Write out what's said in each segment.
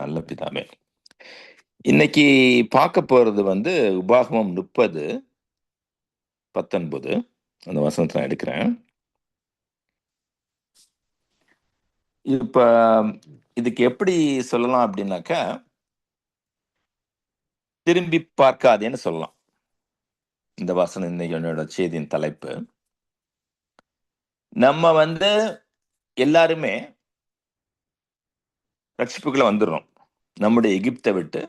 நல்ல பிதாவே. இன்னைக்கு பார்க்க போறது உபாகமம் 30:19 அந்த வசனத்தை நான் எடுக்கிறேன். இப்ப இதுக்கு எப்படி சொல்லலாம் அப்படின்னாக்கா, திரும்பி பார்க்காதேன்னு சொல்லலாம். இந்த வசனம் இன்னைக்கு என்னோட செய்தியின் தலைப்பு. நம்ம எல்லாருமே ரட்சிப்புக்குள்ள வந்துடுறோம். நம்முடைய எகிப்தை விட்டு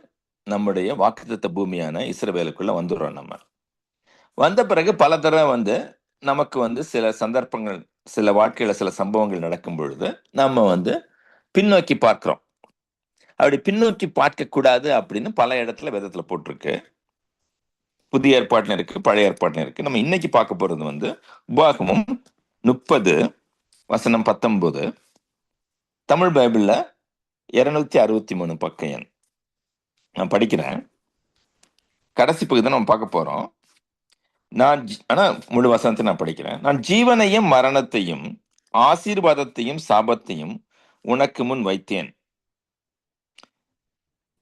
நம்முடைய வாக்குத்தத்த பூமியான இஸ்ரவேலுக்குள்ள வந்துடுறோம். நம்ம வந்த பிறகு பல தடவை நமக்கு சில சந்தர்ப்பங்கள், சில வாழ்க்கையில சில சம்பவங்கள் நடக்கும் பொழுது நம்ம பின்னோக்கி பார்க்கிறோம். அப்படி பின்னோக்கி பார்க்க கூடாது அப்படின்னு பல இடத்துல வேதத்துல போட்டிருக்கு. புதிய ஏற்பாட்டில் இருக்கு, பழைய ஏற்பாட்டில் இருக்கு. நம்ம இன்னைக்கு பார்க்க போறது உபாகமம் 30:19. தமிழ் பைபிள்ல 263 பக்க எண். நான் படிக்கிறேன். கடைசி பகுதி நம்ம பார்க்க போறோம். ஆனா முழு வசனத்தை நான் படிக்கிறேன். நான் ஜீவனையும் மரணத்தையும் ஆசீர்வாதத்தையும் சாபத்தையும் உனக்கு முன் வைத்தேன்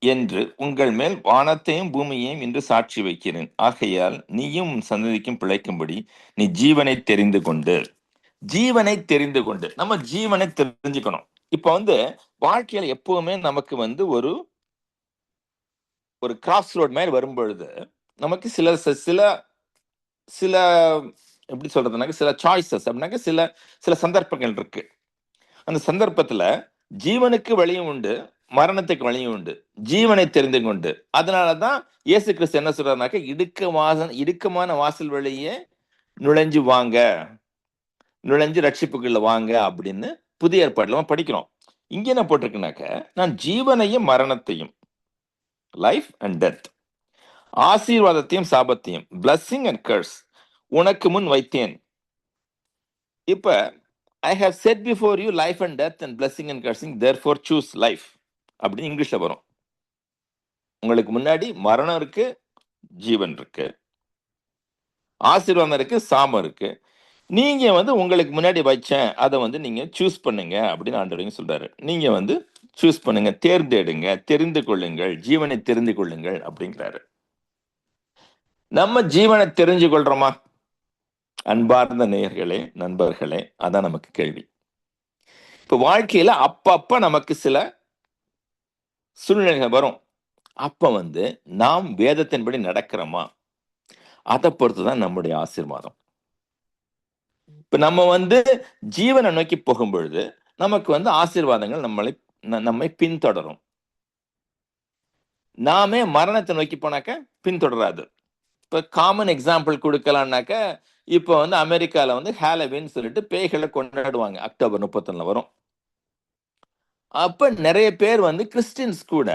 என்று உங்கள் மேல் வானத்தையும் பூமியையும் இன்று சாட்சி வைக்கிறேன். ஆகையால் நீயும் உன் சந்ததிக்கும் பிழைக்கும்படி நீ ஜீவனை தெரிந்து கொண்டு நம்ம ஜீவனை தெரிஞ்சுக்கணும். இப்ப வாழ்க்கையில எப்பவுமே நமக்கு ஒரு கிராஸ் ரோட் மாதிரி வரும் பொழுது நமக்கு சில சில சில எப்படி சொல்றதுனாக்க சில சாய்ஸஸ் அப்படின்னாக்க சில சில சந்தர்ப்பங்கள் இருக்கு. அந்த சந்தர்ப்பத்துல ஜீவனுக்கு வழியும் உண்டு, மரணத்துக்கு வழியும் உண்டு. ஜீவனை தெரிந்து கொண்டு, அதனாலதான் இயேசு கிறிஸ்து என்ன சொல்றாருனாக்க, இடுக்கமான வாசல் வழியே நுழைஞ்சு ரட்சிப்புக்குள்ள வாங்க அப்படின்னு புதிய ஏற்பாடுல படிக்கிறோம். இங்க என்ன போட்டிருக்குனாக்க, நான் ஜீவனையும் மரணத்தையும், லைஃப் அண்ட் டெத், ஆசீர்வாதத்தையும் சாபத்தையும், பிளஸ்ஸிங் அண்ட் கர்ஸ் உனக்கு முன் வைத்தேன். இப்ப I have set before you life and death and blessing and cursing, therefore choose life அப்படின்னு இங்கிலீஷ்ல வரும். உங்களுக்கு முன்னாடி மரணம் இருக்கு, ஜீவன் இருக்கு, ஆசீர்வாதம் இருக்கு, சாபம் இருக்கு. நீங்க உங்களுக்கு முன்னாடி வச்சேன், அதை நீங்க சூஸ் பண்ணுங்க அப்படின்னு ஆண்டவரையும் சொல்றாரு. நீங்க சூஸ் பண்ணுங்க, தேர்ந்தெடுங்க, தெரிந்து கொள்ளுங்கள், ஜீவனை தெரிந்து கொள்ளுங்கள் அப்படிங்கிறாரு. நம்ம ஜீவனை தெரிஞ்சு கொள்றோமா? அன்பார்ந்த நேயர்களே, நண்பர்களே, அதான் நமக்கு கேள்வி. இப்ப வாழ்க்கையில அப்பப்ப நமக்கு சில சூழ்நிலைகள் வரும். அப்ப நாம் வேதத்தின்படி நடக்கிறோமா, அதை பொறுத்துதான் நம்முடைய ஆசீர்வாதம். இப்ப நம்ம ஜீவனை நோக்கி போகும் பொழுது நமக்கு ஆசீர்வாதங்கள் நம்மை பின்தொடரும். நாமே மரணத்தை நோக்கி போனாக்க பின்தொடராது. இப்ப காமன் எக்ஸாம்பிள் கொடுக்கலாம்னாக்க, இப்போ அமெரிக்கால ஹாலோவீன் சொல்லிட்டு பேய்களை கொண்டாடுவாங்க. அக்டோபர் 31 வரும். அப்ப நிறைய பேர் கிறிஸ்டியன்ஸ் கூட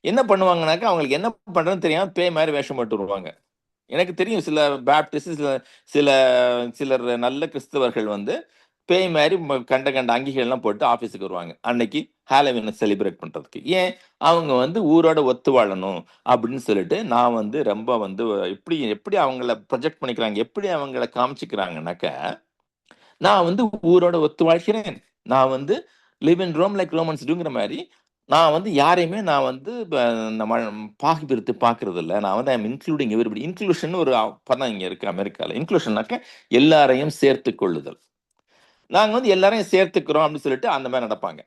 என்ன பண்ணுவாங்கனாக்கா, அவங்களுக்கு என்ன பண்றதுன்னு தெரியாம பேய் மாதிரி வேஷம் போட்டு வருவாங்க. எனக்கு தெரியும் சில பேப்டிஸ்ட், சிலர் நல்ல கிறிஸ்தவர்கள் பேய் மாதிரி கண்ட அங்கிகள்லாம் போட்டு ஆபீஸுக்கு வருவாங்க அன்னைக்கு ஹாலோவீனை செலிப்ரேட் பண்றதுக்கு. ஏன்? அவங்க ஊரோட ஒத்து வாழணும் அப்படின்னு சொல்லிட்டு நான் ரொம்ப எப்படி அவங்கள ப்ரொஜெக்ட் பண்ணிக்கிறாங்க, எப்படி அவங்கள காமிச்சுக்கிறாங்கனாக்க, நான் ஊரோட ஒத்து வாழ்கிறேன், நான் live in Rome like Romans டூங்கிற மாதிரி நான் யாரையுமே நான் பாகி பிரித்து பார்க்கறது இல்லை. நான் I am including everybody. Inclusion ஒரு பதம் இங்க இருக்கு அமெரிக்கால. இன்க்ளூஷன்னாக்க எல்லாரையும் சேர்த்து கொள்ளுதல். நாங்க எல்லாரையும் சேர்த்துக்கிறோம் அப்படின்னு சொல்லிட்டு அந்த மாதிரி நடப்பாங்க.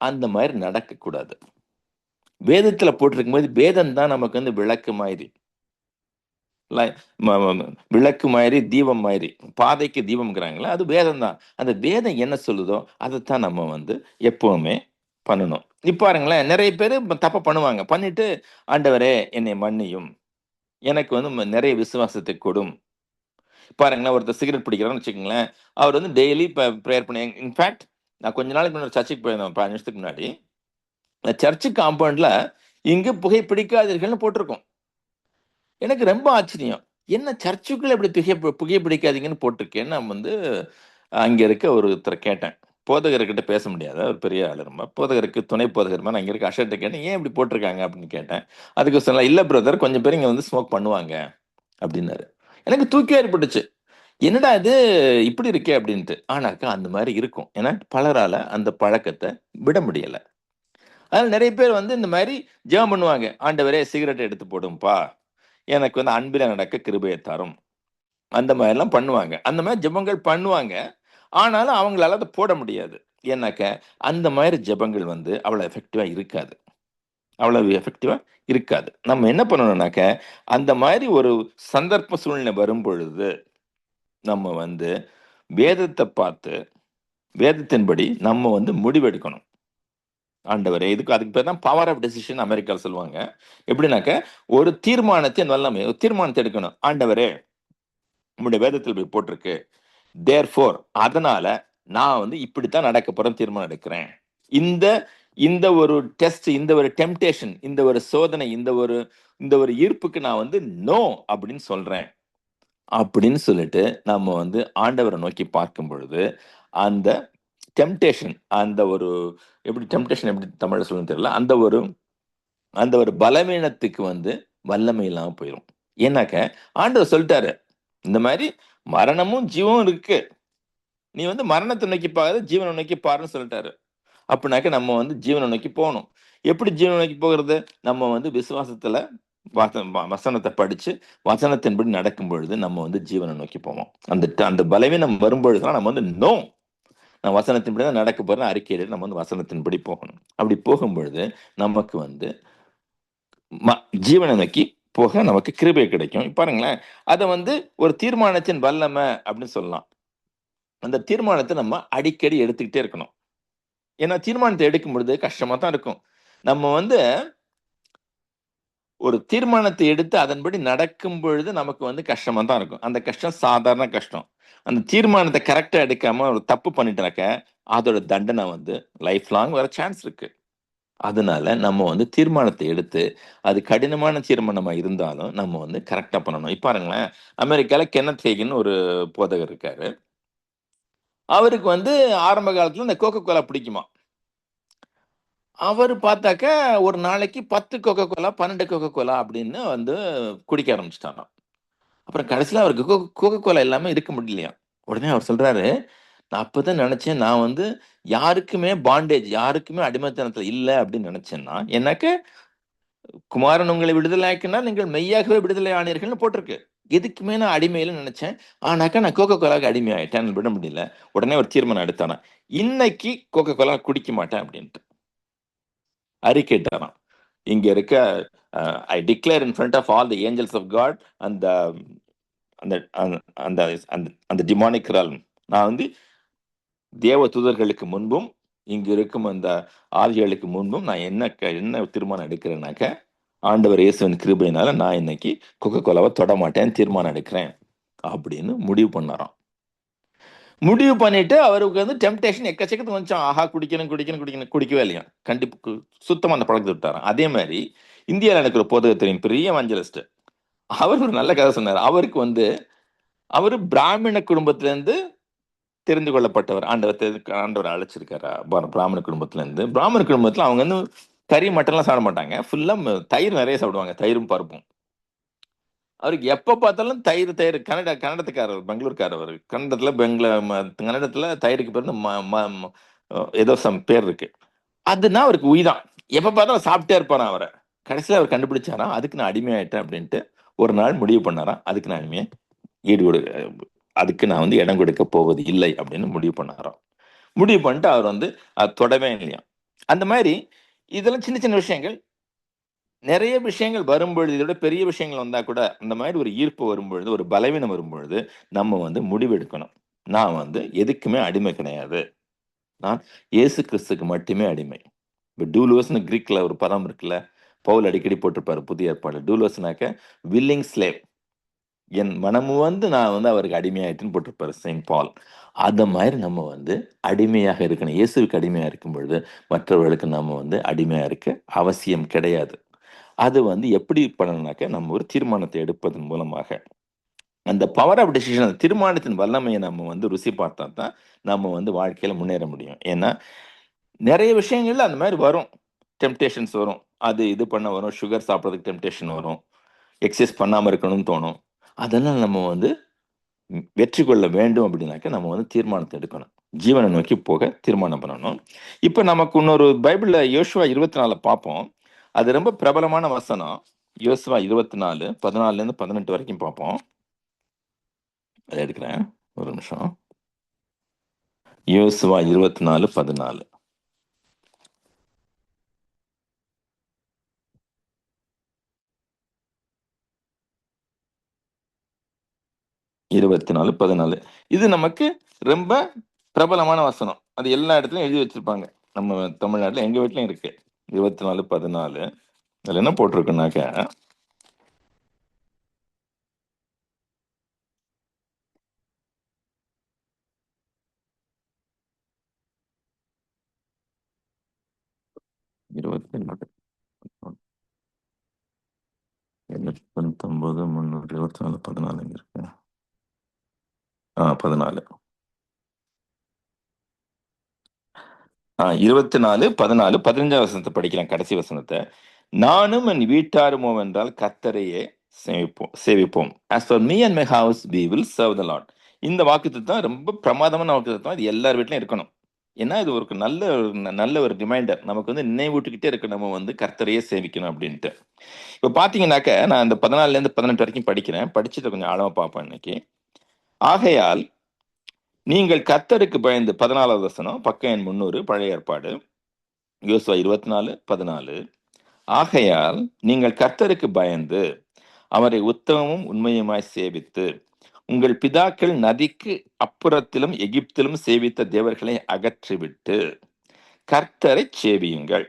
அந்த மாதிரி நடக்க கூடாது. வேதத்துல போட்டிருக்கும் போது வேதம் தான் நமக்கு விளக்கு மாதிரி, விளக்கு மாதிரி, தீபம் மாதிரி. பாதைக்கு தீபம்ங்கிறாங்களா, அது வேதம் தான். அந்த வேதம் என்ன சொல்லுதோ அதைத்தான் நம்ம எப்பவுமே பண்ணணும். இப்ப பாருங்களேன், நிறைய பேர் தப்ப பண்ணுவாங்க. பண்ணிட்டு ஆண்டவரே என்னை மன்னியும், எனக்கு நிறைய விசுவாசத்தை கொடும். பாருங்களேன், ஒருத்தர் சிகரெட் பிடிக்கிறான்னு வச்சுக்கோங்களேன், அவர் டெய்லி ப்ரேயர் பண்ணி. இன்ஃபேக்ட் நான் கொஞ்ச நாளைக்கு முன்னாடி சர்ச்சுக்கு போயிருந்தேன், 5 நிமிஷத்துக்கு முன்னாடி. சர்ச்சு காம்பவுண்ட்ல இங்கு புகை பிடிக்காதீர்கள்னு போட்டிருக்கோம். எனக்கு ரொம்ப ஆச்சரியம், என்ன சர்ச்சுக்குள்ள இப்படி புகை பிடிக்காதீங்கன்னு போட்டிருக்கேன். நான் அங்க இருக்க ஒருத்தரை கேட்டேன். போதகர்கிட்ட பேச முடியாத ஒரு பெரிய ஆளு, ரொம்ப போதகருக்கு துணை போதகர் மாதிரி. அங்க இருக்க அஷர்ட்ட கேட்டேன், ஏன் இப்படி போட்டிருக்காங்க அப்படின்னு கேட்டேன். அதுக்கு சொன்னா, இல்ல பிரதர், கொஞ்சம் பேர் இங்க ஸ்மோக் பண்ணுவாங்க அப்படின்னாரு. எனக்கு தூக்கி ஏற்பட்டுச்சு, என்னடா இது இப்படி இருக்கே அப்படின்ட்டு. ஆனாக்கா அந்த மாதிரி இருக்கும். ஏன்னா பலரால அந்த பழக்கத்தை விட முடியல. அதனால நிறைய பேர் வந்து இந்த மாதிரி ஜெபம் பண்ணுவாங்க, ஆண்டவரே சிகரெட் எடுத்து போடும்பா, எனக்கு வந்து அன்பில நடக்க கிருபையை தரும், அந்த மாதிரிலாம் பண்ணுவாங்க. அந்த மாதிரி ஜெபங்கள் பண்ணுவாங்க. ஆனாலும் அவங்களால அதை போட முடியாது. ஏன்னாக்க அந்த மாதிரி ஜெபங்கள் வந்து அவ்வளோ எஃபெக்டிவா இருக்காது. அவ்வளவு எஃபெக்டிவா இருக்காது. நம்ம என்ன பண்ணணும்னாக்க, அந்த மாதிரி ஒரு சந்தர்ப்ப சூழ்நிலை வரும்பொழுது, நம்ம வந்து வேதத்தை பார்த்து, வேதத்தின்படி நம்ம வந்து முடிவெடுக்கணும். ஆண்டவரே, அதுக்கு பேர் தான் பவர் ஆஃப் டெசிஷன் அமெரிக்கால சொல்லுவாங்க. எப்படின்னாக்க, ஒரு தீர்மானத்தின் வல்லமை, ஒரு தீர்மானத்தை எடுக்கணும். ஆண்டவரே, உம்முடைய வேதத்தில் இப்படி போட்டிருக்கு. தேர்ஃபோர், அதனால நான் வந்து இப்படித்தான் நடக்க போறேன்னு தீர்மானம் எடுக்கிறேன். இந்த இந்த ஒரு டெஸ்ட், இந்த ஒரு டெம்டேஷன், இந்த ஒரு சோதனை, இந்த ஒரு ஈர்ப்புக்கு நான் வந்து நோ அப்படின்னு சொல்றேன். அப்படின்னு சொல்லிட்டு நம்ம வந்து ஆண்டவரை நோக்கி பார்க்கும் பொழுது, அந்த டெம்டேஷன், அந்த ஒரு எப்படி டெம்டேஷன் எப்படி தமிழ்ல சொல்லணும்னு தெரியல. அந்த ஒரு பலவீனத்துக்கு வந்து வல்லமை இல்லாம போயிரும். ஏன்னாக்க ஆண்டவர் சொல்லிட்டாரு, இந்த மாதிரி மரணமும் ஜீவமும் இருக்கு. நீ வந்து மரணத்தை நோக்கி பார்க்காத, ஜீவனை நோக்கி பாருன்னு சொல்லிட்டாரு. அப்படின்னாக்க நம்ம வந்து ஜீவனை நோக்கி போகணும். எப்படி ஜீவனை நோக்கி போகிறது? நம்ம வந்து விசுவாசத்துல வசனத்தை படிச்சு வசனத்தின்படி நடக்கும் பொழுது நம்ம வந்து ஜீவனை நோக்கி போவோம். அந்த பலவீனம் வரும்பொழுதுதான் நம்ம வந்து நோ, நான் வசனத்தின்படி தான் நடக்க போறேன் அறிக்கையில நம்ம வந்து வசனத்தின்படி போகணும். அப்படி போகும்பொழுது நமக்கு வந்து ஜீவனை நோக்கி போக நமக்கு கிருபை கிடைக்கும். பாருங்களேன், அதை வந்து ஒரு தீர்மானத்தின் வல்லமை அப்படின்னு சொல்லலாம். அந்த தீர்மானத்தை நம்ம அடிக்கடி எடுத்துக்கிட்டே இருக்கணும். ஏன்னா தீர்மானத்தை எடுக்கும் பொழுது கஷ்டமா தான் இருக்கும். நம்ம வந்து ஒரு தீர்மானத்தை எடுத்து அதன்படி நடக்கும் பொழுது நமக்கு வந்து கஷ்டமா தான் இருக்கும். அந்த கஷ்டம் சாதாரண கஷ்டம். அந்த தீர்மானத்தை கரெக்டா எடுக்காம ஒரு தப்பு பண்ணிட்டாக்க அதோட தண்டனை வந்து லைஃப் லாங் வர சான்ஸ் இருக்கு. அதனால நம்ம வந்து தீர்மானத்தை எடுத்து, அது கடினமான தீர்மானமா இருந்தாலும் நம்ம வந்து கரெக்டா பண்ணணும். இப்ப பாருங்களேன், அமெரிக்கால கென்னத் ஹேகின் ஒரு போதகர் இருக்காரு. அவருக்கு வந்து ஆரம்ப காலத்துல இந்த கோகோ கோலா பிடிக்குமா. அவரு பார்த்தாக்க ஒரு நாளைக்கு 10 கோகோ கோலா, 12 கோகோ கோலா அப்படின்னு வந்து குடிக்க ஆரம்பிச்சுட்டாராம். அப்புறம் கடைசியில அவருக்கு கோகோ கோலா இல்லாம இருக்க முடியலையாம். உடனே அவர் சொல்றாரு, நான் அப்பதான் நினைச்சேன், நான் வந்து யாருக்குமே பாண்டேஜ், யாருக்குமே அடிமைத்தனத்துல இல்ல அப்படின்னு நினைச்சேன்னா, எனக்கு குமாரன் உங்களை விடுதலையாக்கினால் நீங்கள் மெய்யாகவே விடுதலை ஆனீர்கள்னு போட்டிருக்கு. எதுக்குமே நான் அடிமையில நினைச்சேன். ஆனாக்கா நான் கோகோ கோலாவுக்கு அடிமை ஆயிட்டேன், விட முடியல. உடனே ஒரு தீர்மானம் எடுத்தானா, இன்னைக்கு கோகோ கோலா குடிக்க மாட்டேன் அப்படின்ட்டு அறிக்கையிட்டாராம். இங்க இருக்க I declare in front of all the angels of God அந்த அந்த அந்த அந்த அந்த டிமானிக் ரால், நான் வந்து தேவ தூதர்களுக்கு முன்பும் இங்க இருக்கும் அந்த ஆவிகளுக்கு முன்பும் நான் என்ன தீர்மானம் எடுக்கிறேன்னாக்க, ஆண்டவர் இயேசுவின் கிருபையினால நான் இன்னைக்கு கொக்கோ கோலாவை தொட மாட்டேன் தீர்மானம் எடுக்கிறேன் அப்படின்னு முடிவு பண்ணாராம். முடிவு பண்ணிட்டு அவருக்கு வந்து டெம்டேஷன் எக்கச்சக்கத்து வந்துச்சான். ஆஹா, குடிக்கணும் குடிக்கணும் குடிக்கணும், குடிக்கவே இல்லையா. கண்டிப்பா சுத்தமா அந்த பழக்கத்தை விட்டாராம். அதே மாதிரி இந்தியாவில் எனக்கு ஒரு போதகர் பெரிய எவாஞ்சலிஸ்ட். அவர் ஒரு நல்ல கதை சொன்னார். அவருக்கு வந்து அவரு பிராமண குடும்பத்துல இருந்து தெரிந்து கொள்ளப்பட்டவர். ஆண்டவர் அழைச்சிருக்காரு பிராமண குடும்பத்துல இருந்து. பிராமண குடும்பத்துல அவங்க வந்து கறி மட்டன்லாம் சாப்பிட மாட்டாங்க. ஃபுல்லா தயிர் நிறைய சாப்பிடுவாங்க, தயிரும் பருப்பும். அவருக்கு எப்ப பார்த்தாலும் தயிர் தயிர். கன்னடத்துக்காரர், பெங்களூர்காரவர். கன்னடத்துல தயிருக்கு பேர் ஏதோ சம் பேர் இருக்கு. அதுனா அவருக்கு உயிதான். எப்ப பார்த்தாலும் சாப்பிட்டே இருப்பாராம் அவரை. கடைசியில அவர் கண்டுபிடிச்சாராம், அதுக்கு நான் அடிமையாயிட்டேன் அப்படின்ட்டு. ஒரு நாள் முடிவு பண்ணாராம், அதுக்கு நான் அடிமையை ஈடுகொடு அதுக்கு நான் வந்து இடம் கொடுக்க போவது இல்லை அப்படின்னு முடிவு பண்ணாராம். முடிவு பண்ணிட்டு அவர் வந்து அது தொடவே இல்லையா. அந்த மாதிரி இதெல்லாம் சின்ன சின்ன விஷயங்கள். நிறைய விஷயங்கள் வரும்பொழுது, இதோட பெரிய விஷயங்கள் வந்தா கூட அந்த மாதிரி ஒரு ஈர்ப்பு வரும்பொழுது, ஒரு பலவீனம் வரும்பொழுது நம்ம வந்து முடிவெடுக்கணும். நான் வந்து எதுக்குமே அடிமை கிடையாது, நான் இயேசு கிறிஸ்துக்கு மட்டுமே அடிமை. இப்போ டூலோஸ்னு கிரீக்ல ஒரு பதம் இருக்குல்ல, பவுல் அடிக்கடி போட்டிருப்பாரு புதிய ஏற்பாடு. டூலோஸ்னாக்க வில்லிங் ஸ்லேவ், என் மனமு வந்து நான் வந்து அவருக்கு அடிமையாயிட்டுன்னு போட்டிருப்பாரு செயின்ட் பால். அந்த மாதிரி நம்ம வந்து அடிமையாக இருக்கணும். இயேசுக்கு அடிமையா இருக்கும் பொழுது மற்றவர்களுக்கு நம்ம வந்து அடிமையா இருக்க அவசியம் கிடையாது. அது வந்து எப்படி பண்ணணும்னாக்க, நம்ம ஒரு தீர்மானத்தை எடுப்பதன் மூலமாக அந்த பவர் ஆஃப் டெசிஷன், தீர்மானத்தின் வல்லமையை நம்ம வந்து ருசி பார்த்தா தான் நம்ம வந்து வாழ்க்கையில முன்னேற முடியும். ஏன்னா நிறைய விஷயங்கள்ல அந்த மாதிரி வரும், டெம்டேஷன்ஸ் வரும். அது இது பண்ண வரும், சுகர் சாப்பிட்றதுக்கு டெம்டேஷன் வரும், எக்ஸசைஸ் பண்ணாம இருக்கணும்னு தோணும். அதெல்லாம் நம்ம வந்து வெற்றி கொள்ள வேண்டும் அப்படின்னாக்க நம்ம வந்து தீர்மானத்தை எடுக்கணும். ஜீவனை நோக்கி போக தீர்மானம் பண்ணணும். இப்ப நமக்கு இன்னொரு பைபிள்ல யோசுவா 24 பார்ப்போம். அது ரொம்ப பிரபலமான வசனம். யோசுவா 24:14-18 வரைக்கும் பார்ப்போம். அதை எடுக்கிறேன், ஒரு நிமிஷம். யோசுவா 24:14. 24:14. இது நமக்கு ரொம்ப பிரபலமான வசனம். அது எல்லா இடத்துலயும் எழுதி வச்சிருப்பாங்க. நம்ம தமிழ்நாட்டுல எங்க வீட்லயும் இருக்கு. 24:14. அதுல என்ன போட்டிருக்குன்னாக்க, இருபத்தி 19 324 14 இங்க இருக்கு. 14. 24:14 15 வசனத்தை படிக்கிறேன், கடைசி வசனத்தை. நானும் என் வீட்டாருமோ என்றால் கர்த்தரையே சேவிப்போம். As for me and my house we will serve the Lord. இந்த வாக்குத்தத்தம் ரொம்ப பிரமாதமான வாக்குத்தத்தம். இது எல்லார் வீட்லயும் இருக்கணும். ஏன்னா இது ஒரு நல்ல ஒரு ரிமைண்டர். நமக்கு வந்து நினைவூட்டிக்கிட்டே இருக்கு, நம்ம வந்து கர்த்தரையே சேவிக்கணும் அப்படின்ட்டு. இப்ப பாத்தீங்கன்னாக்க, நான் இந்த 14-18 வரைக்கும் படிக்கிறேன். படிச்சுட்டு கொஞ்சம் ஆழமா பார்ப்பேன் இன்னைக்கு. ஆகையால் நீங்கள் கர்த்தருக்கு பயந்து, 14வது வசனம், பக்கம் எண் 300, பழைய ஏற்பாடு, யோசுவா 24:14. ஆகையால் நீங்கள் கர்த்தருக்கு பயந்து அவரை உத்தமமும் உண்மையுமாய் சேவித்து உங்கள் பிதாக்கள் நதிக்கு அப்புறத்திலும் எகிப்திலும் சேவித்த தேவர்களை அகற்றிவிட்டு கர்த்தரை சேவியுங்கள்.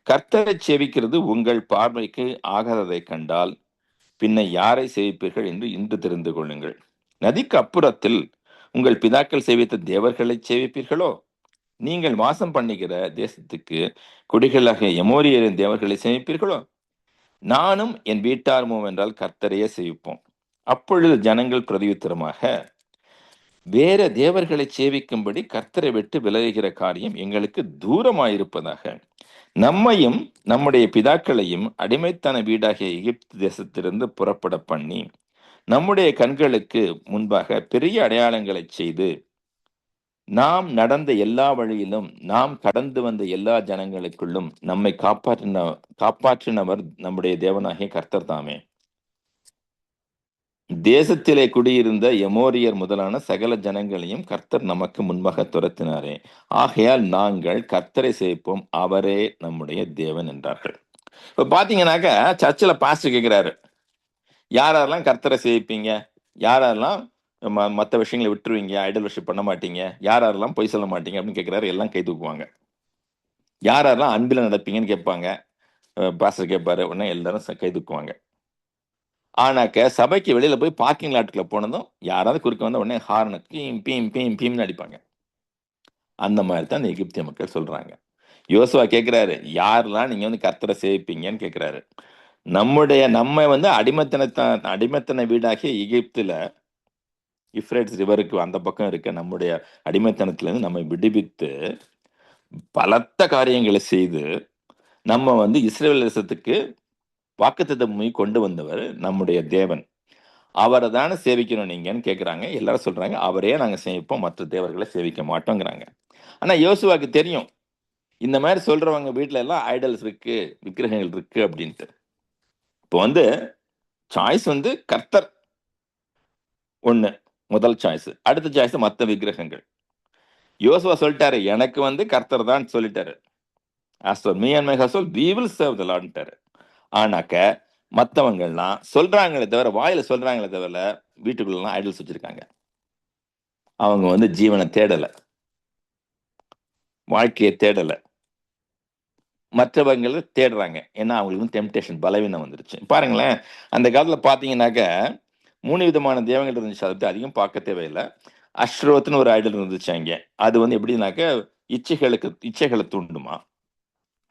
கர்த்தரை சேவிக்கிறது உங்கள் பார்வைக்கு ஆகாததை கண்டால் பின்ன யாரை சேவிப்பீர்கள் என்று இன்று தெரிந்து கொள்ளுங்கள். நதிக்கு அப்புறத்தில் உங்கள் பிதாக்கள் சேவித்த தேவர்களை சேவிப்பீர்களோ? நீங்கள் வாசம் பண்ணுகிற தேசத்துக்கு குடிகளாக எமோரியரின் தேவர்களை சேவிப்பீர்களோ? நானும் என் வீட்டாருமோ என்றால் கர்த்தரையே சேவிப்போம். அப்பொழுது ஜனங்கள் பிரதியுத்தரமாக, வேற தேவர்களை சேவிக்கும்படி கர்த்தரை விட்டு விலகுகிற காரியம் எங்களுக்கு தூரமாயிருப்பதாக. நம்மையும் நம்முடைய பிதாக்களையும் அடிமைத்தன வீடாகிய எகிப்து தேசத்திலிருந்து புறப்பட பண்ணி நம்முடைய கண்களுக்கு முன்பாக பெரிய அடையாளங்களை செய்து நாம் நடந்த எல்லா வழியிலும் நாம் கடந்து வந்த எல்லா ஜனங்களுக்குள்ளும் நம்மை காப்பாற்றினவர் நம்முடைய தேவனாகிய கர்த்தர் தாமே. தேசத்திலே குடியிருந்த எமோரியர் முதலான சகல ஜனங்களையும் கர்த்தர் நமக்கு முன்பாக துரத்தினாரே. ஆகையால் நாங்கள் கர்த்தரை சேவிப்போம், அவரே நம்முடைய தேவன் என்றார்கள். இப்ப பாத்தீங்கன்னாக்க, சர்ச்சில் பாஸ்டர் கேட்கிறாரு, யாரெல்லாம் கர்த்தரை சேவிப்பீங்க, யாரெல்லாம் மற்ற விஷயங்களை விட்டுருவீங்க, ஐடல் வர்ஷிப் பண்ண மாட்டீங்க, யாரெல்லாம் பொய் சொல்ல மாட்டீங்க அப்படின்னு கேட்கிறாரு. எல்லாம் கை தூக்குவாங்க. யாரெல்லாம் அன்பில் நடப்பீங்கன்னு கேட்பாங்க. பாஸ்டர் கேட்பாரு, உடனே எல்லாரும் கை தூக்குவாங்க. ஆனாக்க சபைக்கு வெளியில போய் பார்க்கிங் லாட்டுக்குள்ள போனதும் யாராவது குறுக்க வந்த உடனே ஹார்னு பீம் பீம் பீம் பீம்னு அடிப்பாங்க. அந்த மாதிரி தான் இந்த எகிப்திய மக்கள் சொல்றாங்க. யோசுவா கேட்கிறாரு, யாரெல்லாம் நீங்க வந்து கர்த்தரை சேவிப்பீங்கன்னு கேட்கிறாரு. நம்ம வந்து அடிமைத்தன வீடாகிய எகிப்துல இப்ரேட்ஸ் ரிவருக்கு அந்த பக்கம் இருக்க நம்முடைய அடிமைத்தனத்துல இருந்து நம்ம விடுவித்து பலத்த காரியங்களை செய்து நம்ம வந்து இஸ்ரேல் தேசத்துக்கு வாக்குத்தத்தம் பூமி கொண்டு வந்தவர் நம்முடைய தேவன். அவரை தானே சேவிக்கணும் நீங்கன்னு கேட்குறாங்க. எல்லாரும் சொல்றாங்க, அவரே நாங்கள் சேவிப்போம், மற்ற தேவர்களை சேவிக்க மாட்டோங்கிறாங்க. ஆனா யோசுவாக்கு தெரியும், இந்த மாதிரி சொல்றவங்க வீட்டுல எல்லாம் ஐடல்ஸ் இருக்கு, விக்கிரகங்கள் இருக்கு அப்படின்ட்டு. இப்போ வந்து சாய்ஸ் வந்து கர்த்தர் ஒண்ணு, முதல் சாய்ஸ். அடுத்த சாய்ஸ் மற்ற விக்கிரகங்கள். யோசுவா சொல்லிட்டாரு, எனக்கு வந்து கர்த்தர் தான் சொல்லிட்டாரு. As for me and my household, we will serve the Lordன்ட்டாரு. ஆனாக்க மற்றவங்கள்லாம் சொல்றாங்களே தவிர, வாயில சொல்றாங்களே தவிர வீட்டுக்குள்ளலாம் ஐடல்ஸ் வச்சிருக்காங்க. அவங்க வந்து ஜீவனை தேடல, வாழ்க்கையை தேடல, மற்றவங்களை தேடுறாங்க. ஏன்னா அவங்களுக்கு டெம்டேஷன், பலவீனம் வந்துருச்சு. பாருங்களேன், அந்த காலத்துல பாத்தீங்கன்னாக்க 3 விதமான தேவங்கள் இருந்துச்சு. அதை அதிகம் பார்க்க தேவையில்லை. அஸ்ரோத்னு ஒரு ஐடல் இருந்துச்சு அங்கே. அது வந்து எப்படின்னாக்க இச்சைகளை தூண்டுமா.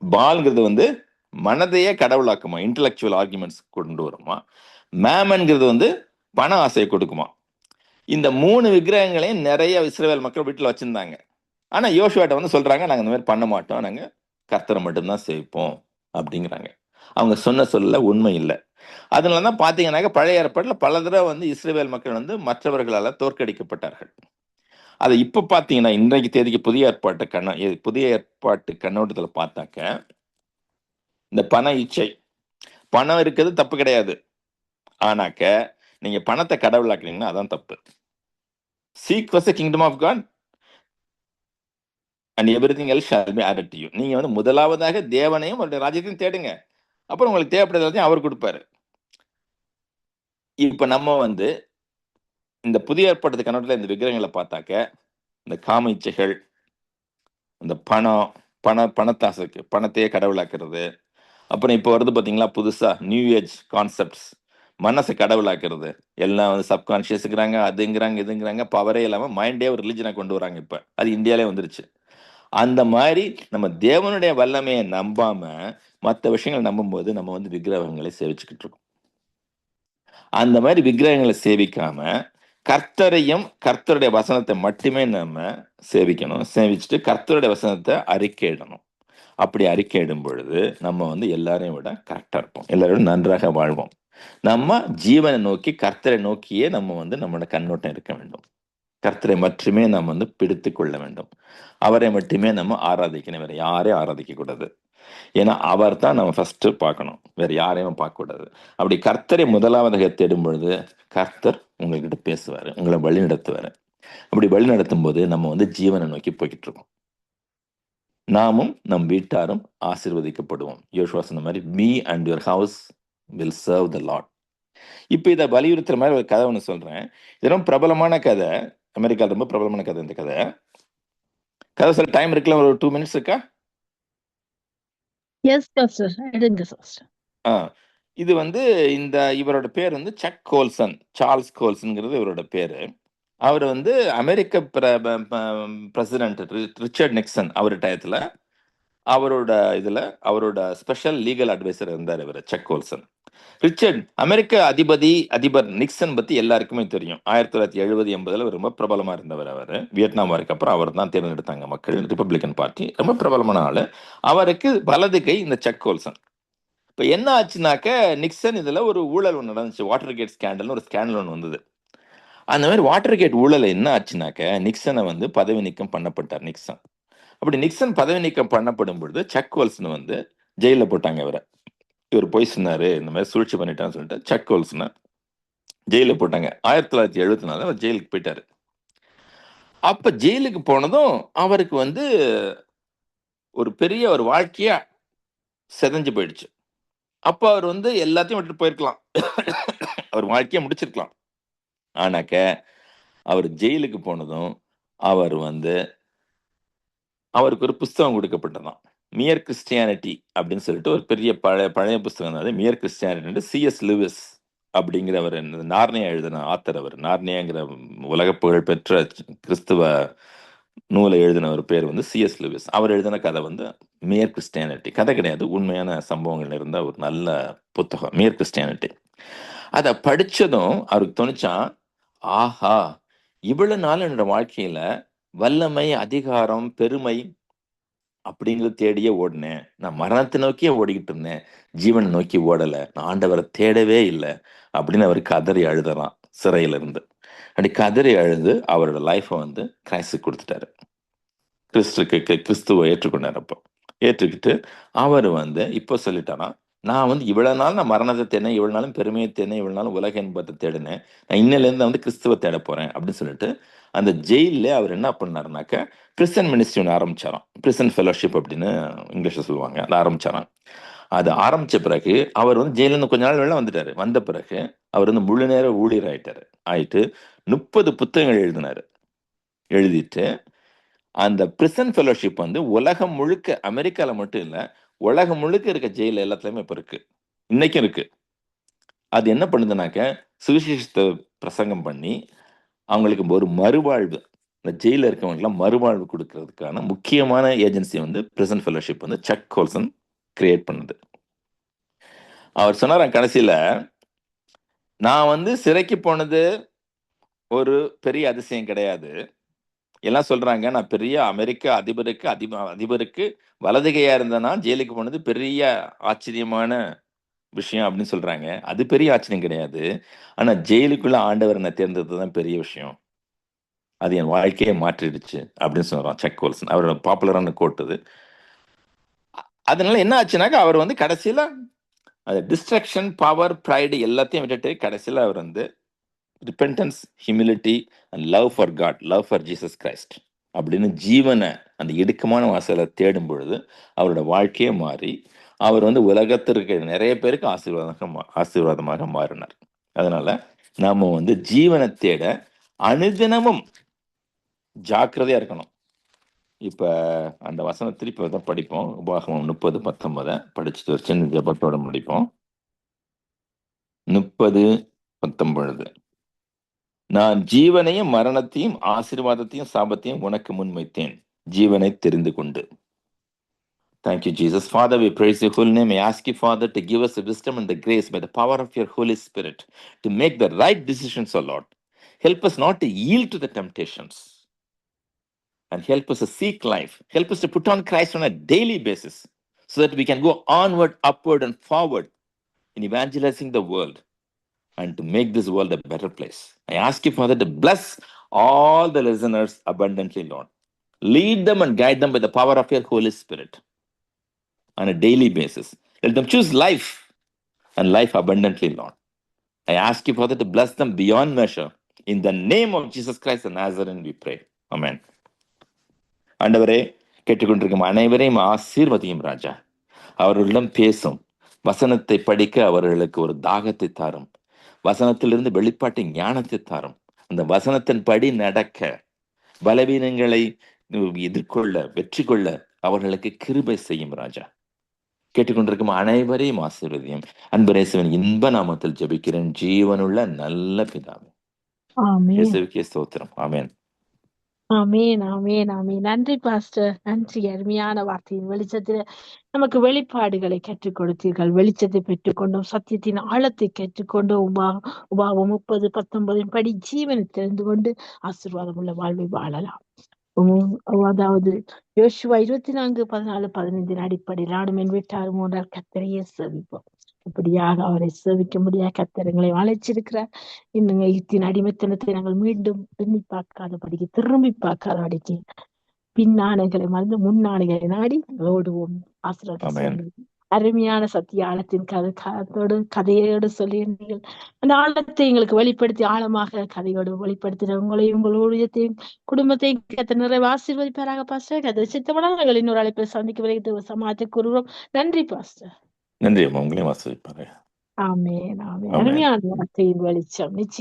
பால்ங்கிறது வந்து மனதையே கடவுளாக்குமா, இன்டலெக்சுவல் ஆர்குமெண்ட்ஸ் கொண்டு வருமா. மேமன்கிறது வந்து பண ஆசையை கொடுக்குமா. இந்த 3 விக்கிரகங்களையும் நிறைய இஸ்ரவேல் மக்கள் வீட்டில் வச்சிருந்தாங்க. ஆனா யோசுவாட்ட வந்து சொல்றாங்க, நாங்க இந்த மாதிரி பண்ண மாட்டோம், நாங்க கர்த்தரை மட்டும்தான் சேவிப்போம் அப்படிங்கிறாங்க. அவங்க சொன்ன சொல்ல உண்மை இல்லை. அதனாலதான் பாத்தீங்கன்னாக்க பழைய ஏற்பாட்டில் பல தடவை வந்து இஸ்ரவேல் மக்கள் வந்து மற்றவர்களால தோற்கடிக்கப்பட்டார்கள். அதை இப்ப பாத்தீங்கன்னா இன்றைக்கு தேதிக்கு புதிய ஏற்பாட்டு கண்ணோட்டத்துல பார்த்தாக்க இந்த பண இச்சை, பணம் இருக்கிறது தப்பு கிடையாது. ஆனாக்க நீங்க பணத்தை கடவுளாக்குனீங்கன்னா அதான் தப்பு. Seek first the kingdom of God and everything else shall be added to you. நீங்க வந்து முதலாவதாக தேவனையும் அவருடைய ராஜ்யத்தையும் தேடுங்க. அப்புறம் உங்களுக்கு தேவைப்படுறதையும் அவர் கொடுப்பாரு. இப்ப நம்ம வந்து இந்த புதிய ஏற்பாட்டு கண்ணோட்டத்துல இந்த விக்கிரகங்களை பார்த்தாக்க இந்த காம இச்சைகள், இந்த பணத்தாசைக்கு பணத்தையே கடவுளாக்குறது, அப்புறம் இப்போ வருது பாத்தீங்களா புதுசா நியூ ஏஜ் கான்செப்ட்ஸ், மனசை கடவுளாக்குறது, எல்லாம் வந்து சப்கான்சியஸ்ங்கிறாங்க, அதுங்கிறாங்க இதுங்கிறாங்க, பவரே இல்லாம மைண்டே ஒரு ரிலிஜனை கொண்டு வராங்க. இப்ப அது இந்தியாலே வந்துருச்சு. அந்த மாதிரி நம்ம தேவனுடைய வல்லமையை நம்பாம மற்ற விஷயங்களை நம்பும்போது நம்ம வந்து விக்கிரகங்களை சேவிச்சுக்கிட்டு இருக்கோம். அந்த மாதிரி விக்கிரகங்களை சேவிக்காம கர்த்தரையும் கர்த்தருடைய வசனத்தை மட்டுமே நம்ம சேவிக்கணும். சேவிச்சுட்டு கர்த்தருடைய வசனத்தை அறிக்கையிடணும். அப்படி அறிக்கையிடும் பொழுது நம்ம வந்து எல்லாரையும் விட கரெக்டா இருப்போம், எல்லாரும் நன்றாக வாழ்வோம். நம்ம ஜீவனை நோக்கி கர்த்தரை நோக்கியே நம்ம வந்து நம்மளோட கண்ணோட்டம் இருக்க வேண்டும். கர்த்தரை மட்டுமே நாம் வந்து பிடித்து கொள்ள வேண்டும். அவரை மட்டுமே நம்ம ஆராதிக்கணும், வேற யாரையும் ஆராதிக்க கூடாது. ஏன்னா அவர் தான் நம்ம ஃபர்ஸ்ட் பார்க்கணும், வேற யாரையும் பார்க்க கூடாது. அப்படி கர்த்தரை முதலாவதாக தேடும் பொழுது கர்த்தர் உங்ககிட்ட பேசுவாரு, உங்களை வழி நடத்துவாரு. அப்படி வழி நடத்தும் போது நம்ம வந்து ஜீவனை நோக்கி போய்கிட்டு இருக்கோம். நாமும் நம் வீட்டாரும் ஆசீர்வதிக்கப்படுவோம். யோசுவா சொன்ன மாதிரி me and your house will serve the Lord. இப்போ இதை வலியுறுத்துற மாதிரி ஒரு கதை ஒன்று சொல்றேன். இது ரொம்ப பிரபலமான கதை, அமெரிக்காவில் ரொம்ப பிரபலமான கதை. இந்த கதை சொல்ல டைம் இருக்குல்ல, ஒரு 2 minutes இருக்கா? எஸ் பாஸ்டர், எடுங்க பாஸ்டர். இது வந்து இவரோட பேர் வந்து சக் கோல்சன், சார்ல்ஸ் கோல்சன்ங்கிறது இவரோட பேரு. அவர் வந்து அமெரிக்க பிரசிடென்ட் ரிச்சர்ட் நிக்சன் அவர் டயத்துல அவரோட ஸ்பெஷல் லீகல் அட்வைசர் இருந்தார் இவர் சக் கோல்சன். ரிச்சர்ட் அதிபர் நிக்சன் பத்தி எல்லாருக்குமே தெரியும். 1970-80 ரொம்ப பிரபலமா இருந்தவர். அவர் வியட்நாம் வாருக்கு அப்புறம் அவர் தான் தேர்ந்தெடுத்தாங்க மக்கள், ரிப்பப்ளிகன் பார்ட்டி, ரொம்ப பிரபலமான ஆளு. அவருக்கு வலது கை இந்த சக் கோல்சன். இப்ப என்ன ஆச்சுனாக்க நிக்சன் இதுல ஒரு ஊழல் ஒன்று நடந்துச்சு, வாட்டர் கேட் ஸ்கேண்டல் ஒரு ஸ்கேண்டல் ஒன்று வந்தது. அந்த மாதிரி வாட்டர் கேட் ஊழல் என்ன ஆச்சுனாக்க நிக்சனை வந்து பதவி நீக்கம் பண்ணப்பட்டார் நிக்சன். அப்படி நிக்சன் பதவி நீக்கம் பண்ணப்படும் பொழுது சக் கோல்சன் வந்து ஜெயில போட்டாங்க. இவர் போய் சொன்னாரு, இந்த மாதிரி சூழ்ச்சி பண்ணிட்டான்னு சொல்லிட்டு சக் கோல்சனை ஜெயில போட்டாங்க. 1974 அவர் ஜெயிலுக்கு போயிட்டாரு. அப்ப ஜெயிலுக்கு போனதும் அவருக்கு வந்து ஒரு பெரிய ஒரு வாழ்க்கையா செதஞ்சு போயிடுச்சு. அப்ப அவர் வந்து எல்லாத்தையும் விட்டுட்டு போயிருக்கலாம், அவர் வாழ்க்கையை முடிச்சிருக்கலாம். ஆனாக்க அவர் ஜெயிலுக்கு போனதும் அவருக்கு ஒரு புஸ்தகம் கொடுக்கப்பட்டதான், மியர் கிறிஸ்டியானிட்டி அப்படின்னு சொல்லிட்டு ஒரு பெரிய பழைய புஸ்தகம். அது மியர் கிறிஸ்டியானிட்டி, C.S. லூயிஸ் அப்படிங்கிறவர், நார்னியா எழுதின ஆத்தர். அவர் நார்னியாங்கிற உலக புகழ் பெற்ற கிறிஸ்துவ நூலை எழுதின ஒரு பேர் வந்து C.S. லூயிஸ். அவர் எழுதின கதை வந்து மியர் கிறிஸ்டியானிட்டி. கதை கிடையாது, உண்மையான சம்பவங்கள் இருந்த ஒரு நல்ல புத்தகம் மியர் கிறிஸ்டியானிட்டி. அதை படிச்சதும் அவருக்கு தோணுச்சான், ஆஹா, இவ்வளவு நாள் என்னோட வாழ்க்கையில வல்லமை, அதிகாரம், பெருமை அப்படிங்கிறது தேடியே ஓடினேன். நான் மரணத்தை நோக்கியே ஓடிக்கிட்டு இருந்தேன், ஜீவனை நோக்கி ஓடலை, நான் ஆண்டவரை தேடவே இல்லை அப்படின்னு அவர் கதறி அழுதலாம் சிறையில இருந்து. அப்படி கதறி அழுது அவரோட லைஃப்பை வந்து கிறிஸ்துக்கு கொடுத்துட்டாரு. கிறிஸ்துவை ஏற்றுக்கொண்டார். அப்போ ஏற்றுக்கிட்டு அவர் வந்து இப்போ சொல்லிட்டானா, நான் வந்து இவ்வளவு நாள் நான் மரணத்தை தேடினேன், இவ்வளவு நாளும் பெருமையை தேடினேன், இவ்வளவு நாளும் உலக இன்பத்தை தேடினேன், நான் இன்னிலேருந்து வந்து கிறிஸ்துவ தேட போறேன் அப்படின்னு சொல்லிட்டு அந்த ஜெயிலே அவர் என்ன பண்ணாருனாக்க பிரிசன் மினிஸ்ட்ரி ஒன்று ஆரம்பிச்சாராம். பிரிசன் ஃபெலோஷிப் அப்படின்னு இங்கிலீஷ்ல சொல்லுவாங்க. அதை ஆரம்பிச்சாராம். அது ஆரம்பிச்ச பிறகு அவர் வந்து ஜெயிலிருந்து கொஞ்ச நாள் வெளில வந்துட்டாரு. வந்த பிறகு அவர் வந்து முழு நேர ஊழியர் ஆயிட்டு 30 புத்தகங்கள் எழுதிட்டு அந்த பிரிசன் ஃபெலோஷிப் வந்து உலகம் முழுக்க, அமெரிக்கால மட்டும் இல்ல, உலகம் முழுக்க இருக்க ஜெயில எல்லாத்துலயுமே இப்ப இருக்கு, இன்னைக்கும் இருக்கு. அது என்ன பண்ணுதுனாக்க சுவிசேஷத்தை பிரசங்கம் பண்ணி அவங்களுக்கு ஒரு மறுவாழ்வு, இந்த ஜெயில இருக்கவங்க எல்லாம் மறுவாழ்வு கொடுக்கறதுக்கான முக்கியமான ஏஜென்சி வந்து பிரிசன் ஃபெலோஷிப் வந்து சக் கோல்சன் கிரியேட் பண்ணுது. அவர் சொன்னார் கடைசியில, நான் வந்து சிறைக்கு போனது ஒரு பெரிய அதிசயம் கிடையாது. எல்லாம் சொல்றாங்க நான் பெரிய அமெரிக்க அதிபருக்கு வலதுகையா இருந்தேன்னா ஜெயிலுக்கு போனது பெரிய ஆச்சரியமான விஷயம் அப்படின்னு சொல்றாங்க. அது பெரிய ஆச்சரியம் கிடையாது. ஆனா ஜெயிலுக்குள்ள ஆண்டவர் என்ன தேர்ந்தெடுத்ததுதான் பெரிய விஷயம். அது என் வாழ்க்கையை மாற்றிடுச்சு அப்படின்னு சொல்றான் செக் கோல்சன். அவரோட பாப்புலரான கோட் இது. அதனால என்ன ஆச்சுனாக்கா அவர் வந்து கடைசியில அது டிஸ்ட்ரக்ஷன், பவர், ப்ரைடு எல்லாத்தையும் விட்டுட்டு கடைசியில அவர் வந்து repentance, humility and love for God, love for Jesus Christ அப்படின்னு ஜீவனை அந்த இடுக்கமான வாசலை தேடும் பொழுது அவரோட வாழ்க்கையே மாறி அவர் வந்து உலகத்திற்கு நிறைய பேருக்கு ஆசீர்வாதமாக மாறினார். அதனால நாம வந்து ஜீவனை தேட அனுதினமும் ஜாக்கிரதையா இருக்கணும். இப்ப அந்த வசனம் திருப்பி தான் படிப்போம். உபாகமம் 30:19 படிச்சுட்டு ஒரு சின்ன ஜெபத்தோட முடிப்போம். 30:19 நான் ஜீவனையும் மரணத்தையும் ஆசீர்வாதத்தையும் சாபத்தையும் உனக்கு முன்வைத்தேன், ஜீவனை தெரிந்து கொண்டு. Thank you, Jesus. Father, we praise your holy name. I ask you, Father, to give us the wisdom and the grace by the power of your Holy Spirit to make the right decisions, O Lord. Help us not to yield to the temptations and help us to seek life. Help us to put on Christ on a daily basis so that we can go onward, upward, and forward in evangelizing the world and to make this world a better place. I ask you, Father, to bless all the listeners abundantly, Lord. Lead them and guide them by the power of your Holy Spirit on a daily basis. Let them choose life and life abundantly, Lord. I ask you, Father, to bless them beyond measure. In the name of Jesus Christ the Nazarene, we pray. Amen. ஆண்டவரே, கேட்டுக்கொண்டிருக்கும் அனைவரையும் ஆசீர்வதியும் ராஜா. அவர்களிடம் பேசும் வசனத்தை படிக்க அவர்களுக்கு ஒரு தாகத்தை தாரும். வசனத்திலிருந்து வெளிப்பாட்டு ஞானத்தை தாரும். அந்த வசனத்தின் படி நடக்க, பலவீனங்களை எதிர்கொள்ள, வெற்றி கொள்ள அவர்களுக்கு கிருபை செய்யும் ராஜா. கேட்டுக்கொண்டிருக்கும் அனைவரையும் ஆசீர்வதியும். அன்பரேசுவின் இன்ப நாமத்தில் ஜெபிக்கிறேன், ஜீவனுள்ள நல்ல பிதாவே. ஆமென். இயேசுவுக்கே ஸ்தோத்திரம். ஆமென். ஆமென். ஆமென். ஆமென். நன்றி பாஸ்டர். நன்றி. அருமையான வார்த்தையின் வெளிச்சத்தில் நமக்கு வெளிப்பாடுகளை கற்றுக் கொடுத்தீர்கள். வெளிச்சத்தை பெற்றுக்கொண்டோம், சத்தியத்தின் ஆழத்தை கற்றுக்கொண்டோம். உபாகம் 30:19 படி ஜீவனை தெரிந்து கொண்டு ஆசீர்வாதம் உள்ள வாழ்வை வாழலாம். அதாவது யோசுவா 24:14-15 அடிப்படையில் நாடும் என் வீட்டாரும் ஒன்றால் கர்த்தரையே சேவிப்போம். அப்படியாக அவரை சேவிக்க முடியாத கர்த்தரங்களை அழைச்சிருக்கிறார். இன்னும் எகிப்தின் அடிமைத்தனத்தை நாங்கள் மீண்டும் எண்ணி பார்க்காதபடிக்கு, திரும்பி பார்க்காதபடிக்கு பின்னாணைகளை மறந்து முன்னாணைகளை நாடி ஓடுவோம். ஆசீர்வாதம். அருமையான சத்திய ஆழத்தின் கதையோடு சொல்லி அந்த ஆழத்தை எங்களுக்கு வெளிப்படுத்தி ஆழமாக கதையோடு வெளிப்படுத்தின உங்களையும் உங்களுடைய குடும்பத்தையும் கத்த நிறைய ஆசீர்வதிப்பாராக பாஸ்டர். கதை சித்தப்படாமல் நாங்கள் இன்னொரு அழைப்பை சந்திக்க வரைக்கும் சமாஜத்தை கூறுவோம். நன்றி பாஸ்டர். நன்றி. உங்களையும் ஆசீர்வதிப்பாரு. ஆமென். ஆமென். அருமையான வார்த்தையின் வெளிச்சம் நிச்சயம்